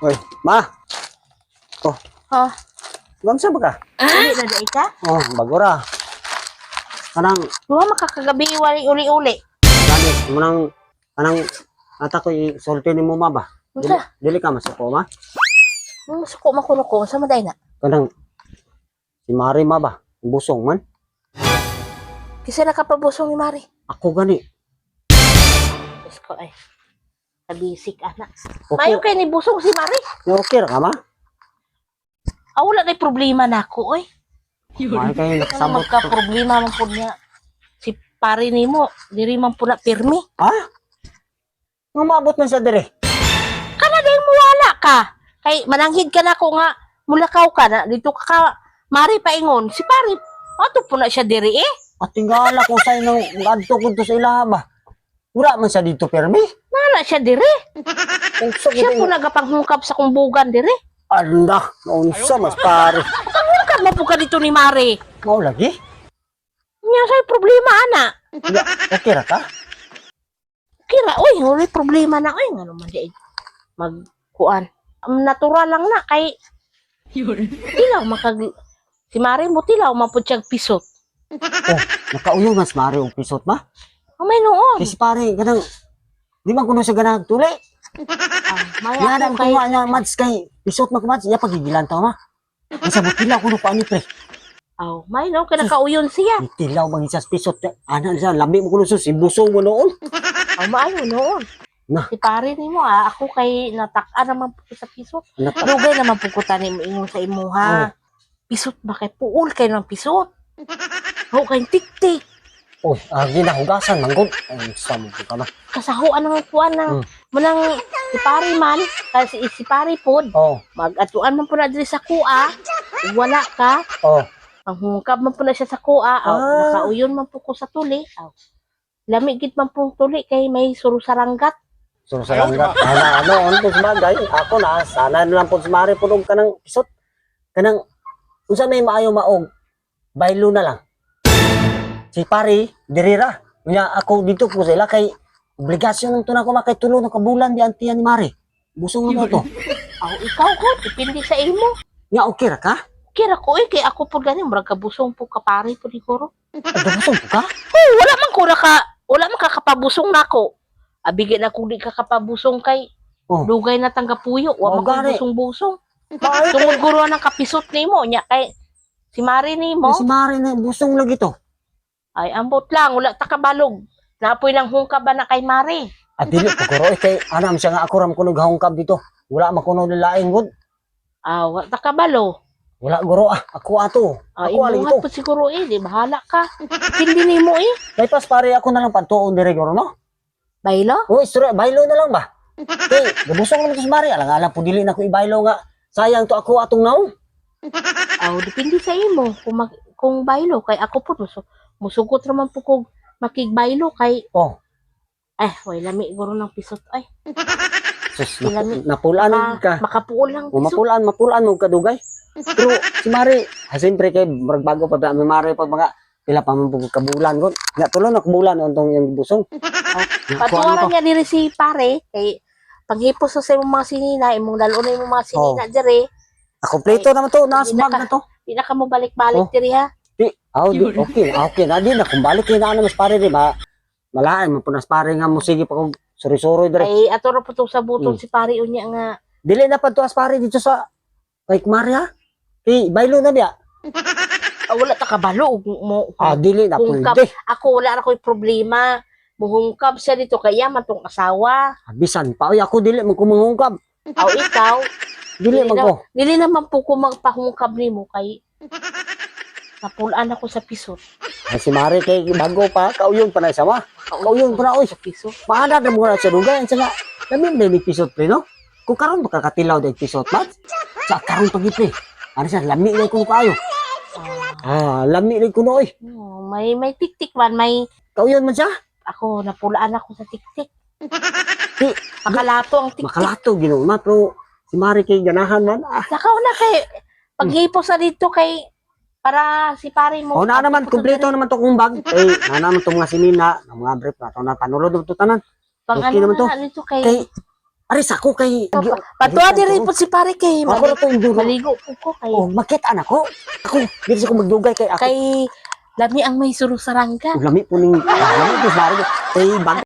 Oy, ma. Oh, Ha? bangsa ba ka? Uli na dahi ka? Oh, bagora. Kanang Duha makakagabi wali uli-uli. gani kanang ata ko isulti nimo ma ba? Dili, Unsa? dili ka masuko ma. Suko makuno ko sa maday na. Kanang si Mari ma ba? Busong man. Kisa nakapabusong ni Mari. Ako gani. Diyos ko ay. Kabisik anak. Okay, Mayo kay ni busong si Mari. okay ra ka ma? Wala na problema na ako oy. Mari kayo Ano nakasabot. magka-problema man po niya. Si pare nimo, diri man po na pirmi. Ha? Nga maabot man sa dire. Kana dahil muwala ka. Kay mananghid ka na ko nga mulakaw ka na dito ka Mari paingon. Si pare, ato po na siya diri eh. At tingala ko sa inyo ngadto ko to sa ilaha ba. Wala man sa dito permi. Nala siya diri. Unsa Siya po ko nagapanghungkap sa kumbugan diri. anda, unsa mas pare. Panghungkap mo po ka dito ni Mari. Mao lagi? Nya say problema ana. Ya, okay ra ka? Kira, uy, wala problema na oy ngano man di magkuan. Natural lang na kay tilaw makag si Mari mo tilaw maputyag pisot. Oh, nakauyo mas mari og pisot ba? May noon. Kasi pare kanang di man kuno sa ganag tuli. Maya Yan ang ako kay kuha nga mads kay pisot magmads ya pagigilan ta ma. Isa mo tilaw kuno pa ni pre. may no kay nakauyon siya. Tilaw bang isas pisot. Ana sa lami mo kuno sus ibusong mo noon. Maayo noon. Na. Si pare nimo ako kay natak-an naman po sa pisot. Dugay naman po ko tanim ingon sa imuha. Pisot ba kay puol kay ng pisot? Ho kay tik-tik. Oh, ginahugasan manggod. Ay, samo ka ba? Kasahuan ng kuan ng manang si pare man kasi si pare pod Oh, mag-atuan man po na diri sa kuha. Wala ka. oh. Panghungkab man po na siya sa kuha. Nakauyon man po ko sa tuli. Lamig gid man po tuli kay may surusaranggat. So sa langgat, ano po bagay, ako na, sana na lang po sumari po ka ng pisot. Kanang, unsa may maayo maog, baylo na lang. Si pari, dirira. Nga ako dito po sila kay obligasyon ng tunang ko makitulo ng kabulan di antiyan ni Mari. Busong mo to. Ikaw ko, depende sa imo. Nga okay ra ka? Kira ko kay ako po gani murag kabusong po ka pare po siguro. Ada busong po ka? Wala man kakapabusong nako. Abigay na kung di ka kapabusong kay dugay na tanggapuyo, wa man gani. busong-busong. Tungod guro ng kapisot nimo nya kay si Mari nimo. Si Mari na busong lagi to. Ay ambot lang, wala ta kabalog. Napoy lang hungkab na kay Mari. At dili ko guro kay anam siya nga ako ram kuno gahungkab dito. Wala man kuno laing gud. Wala ta kabalo. Wala guro ako ato. Ako ali Imuhat ito. po siguro di bahala ka. Hindi nimo May pas pare ako na lang pantuon dire guro no. Baylo? Oh, istorya, baylo na lang ba? Okay, gabusong naman to si Mari. Alang-alang po dili na ko ibaylo nga. Sayang to ako atong naong. Depende sa imo kung baylo kay ako po musugot naman po kog makigbaylo kay Oh, way lami guro ng pisot ay. sus, Ilami. napulaan ka. Makapuol lang O, pisot. mapulaan mo kadugay. Pero si Mari, siyempre kay bago pa ba, may Mari pag mga pila pa man po kabulan ko. Nga tulo na kabulan ontong yung busong. Patuwaran niya diri si pare kay panghipos sa imong mga sinina, imong dalo na imong mga sinina diri. Kompleto naman to, nasbag na to. Di na ka mo balik-balik diri ha. Di, okay, na din na kumbalik kay na mas pare di ba? Malaay mo punas pare nga mo sige pa kung suri-suri dire. Ay ato ra po to sa butong si pare unya nga Dili na pa to as pare dito sa kay Maria. Kay baylo na diya. wala ta kabalo mo. Dili na Hungkab. pwede. Ako wala ra ko'y problema. Muhungkab siya dito kaya man tong asawa. Bisan pa oy ako dili man ko manghungkab. Ikaw, Dili man ko. dili naman po ko magpahungkab nimo kay napulaan ako sa pisot. Ay si Mari kay bago pa kauyon pa na sama. Kauyon pa na oy. Sa pisot. Paana na mo na sa dugay sa lamin din ni pisot pre no. Kung karon makakatilaw dag pisot mat. Sa karon pagipre. Ano siya lami na ko kayo. Lami na ko oy. May tik-tik man, may Kauyon man siya. ako napulaan ako sa tik-tik. Di, Makalato ang tik-tik. makalato Ginoo ma pero si Mari kay ganahan man. Nakaw na kay paghipos sa dito kay para si pare mo. Na naman kompleto naman to kung bag. Na naman to mga sinina, mga brief na to na panulod to tanan. Pang okay ano naman to. na dito kay Kay Aris ako kay Patuwa diri po si pare kay Ako na to enduro. maligo po ko kay Oh, makita anak ko. Ako, dito ko magdugay kay ako. kay lami ang may surusarang ka. Lami po ning lami po sa bari. Kay bag